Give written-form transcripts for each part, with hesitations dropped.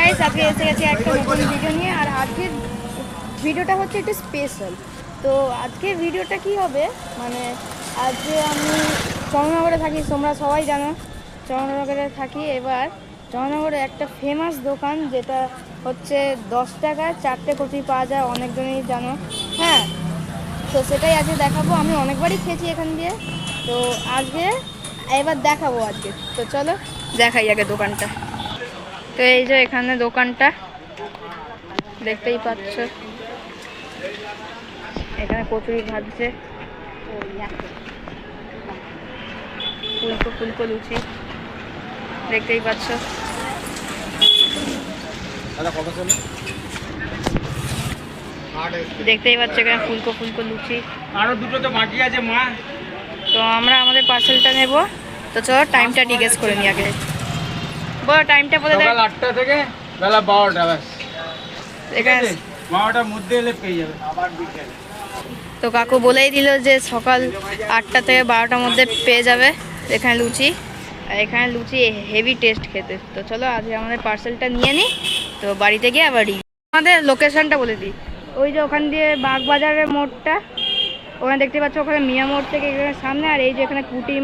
Guys, আজকে এসে গেছি একটা নতুন ভিডিও নিয়ে। আর আজকের ভিডিওটা হচ্ছে একটু স্পেশাল। তো আজকের ভিডিওটা কি হবে, মানে আজকে আমি চন্দ্রনগরে থাকি, তোমরা সবাই জানো চন্দ্রনগরে থাকি। এবার চন্দ্রনগরে একটা ফেমাস দোকান, যেটা হচ্ছে 10 টাকায় 4টে কফি পাওয়া যায়, অনেকজনই জানো। হ্যাঁ, তো সেটাই আজকে দেখাবো। আমি অনেকবারই খেয়েছি এখান দিয়ে, তো আজকে এবার দেখাবো আজকে। তো চলো দেখাই আগে দোকানটা। তো এই যে এখানে দোকানটা দেখতেই পাচ্ছ, এখানে কচুরি ভাজছে, ফুলকো ফুলকো লুচি দেখতেই পাচ্ছ। দেখতেই পাচ্ছ এখানে ফুলকো ফুলকো লুচি। আরো দুটো তো বাকি আছে মা। তো আমরা আমাদের পার্সেলটা নেব। তো চলো টাইমটা জিজ্ঞেস করে নি আগে। বলো টাইমটা বলে দেখ। সকাল 8টা থেকে বেলা 12টা, ব্যাস। এখানে 12টার মধ্যে এলে পেয়ে যাবে। আবার বিকেল। তো কাকু বলেই দিল যে সকাল 8টা থেকে 12টার মধ্যে পেয়ে যাবে এখানে লুচি। আর এখানে লুচি হেভি টেস্ট খেতে। তো চলো আজকে আমাদের পার্সেলটা নিয়ে নিই, তো বাড়িতে গিয়ে আবার আমাদের লোকেশনটা বলে দিই। ওই যে ওখান দিয়ে বাগবাজারের মোড়টা, ওখানে দেখতে পাচ্ছ, ওখানে মিয়া মোড় থেকে এখানে সামনে। আর এই যে এখানে কুটি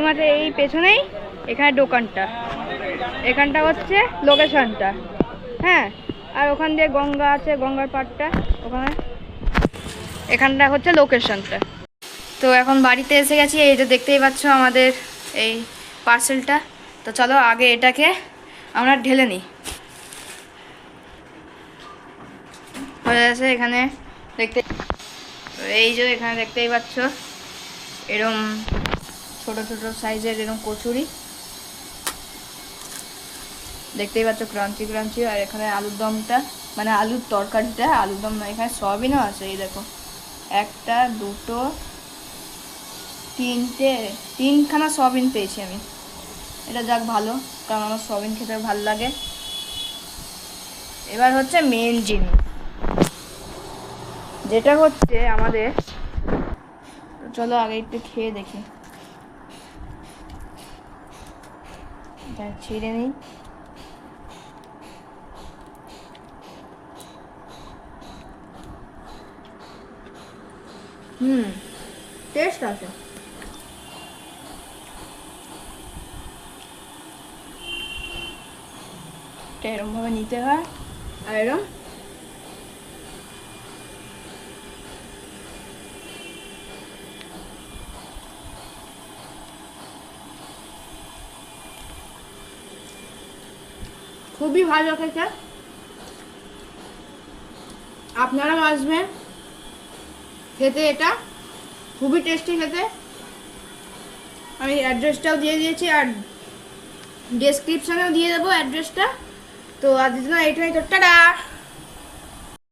মাঠের এই পেছনেই এখানে দোকানটা, এখানটা হচ্ছে লোকেশনটা। হ্যাঁ, আর ওখান দিয়ে গঙ্গা আছে, গঙ্গার পাড়টা ওখানে, এখানটা হচ্ছে লোকেশনটা। তো এখন বাড়িতে এসে গেছি, এই যে দেখতেই পাচ্ছ আমাদের এই পার্সেলটা। তো চলো আগে এটাকে আমরা ঢেলে নিই। হয়ে গেছে এখানে দেখতে, এই যে এখানে দেখতেই পাচ্ছ এরকম ছোট ছোট সাইজের এরকম কচুরি দেখতেই পাচ্ছ, ক্রাঞ্চি ক্রাঞ্চি। আর এখানে আলুর দমটা, মানে আলুর তরকারিটা, আলুর দম না, এখানে সয়াবিনও আছে। এই দেখো, একটা দুটো তিনখানা সয়াবিন পেয়েছি আমি। এটা যাক ভালো, কারণ আমার সয়াবিন খেতে ভালো লাগে। এবার হচ্ছে মেন জিনিস, যেটা হচ্ছে আমাদের। চলো আগে একটু খেয়ে দেখি, ছিঁড়ে নিই। টেস্ট আছে। এরকম ভাবে নিতে হয়, আর এরকম খুবই ভালো খেতে। আপনারাও আসবেন খেতে, এটা খুবই টেস্টি খেতে। আমি অ্যাড্রেসটাও দিয়ে দিয়েছি, আর ডেসক্রিপশানেও দিয়ে দেবো অ্যাড্রেসটা। তো আজকের জন্য এইটাই, তো টাটা।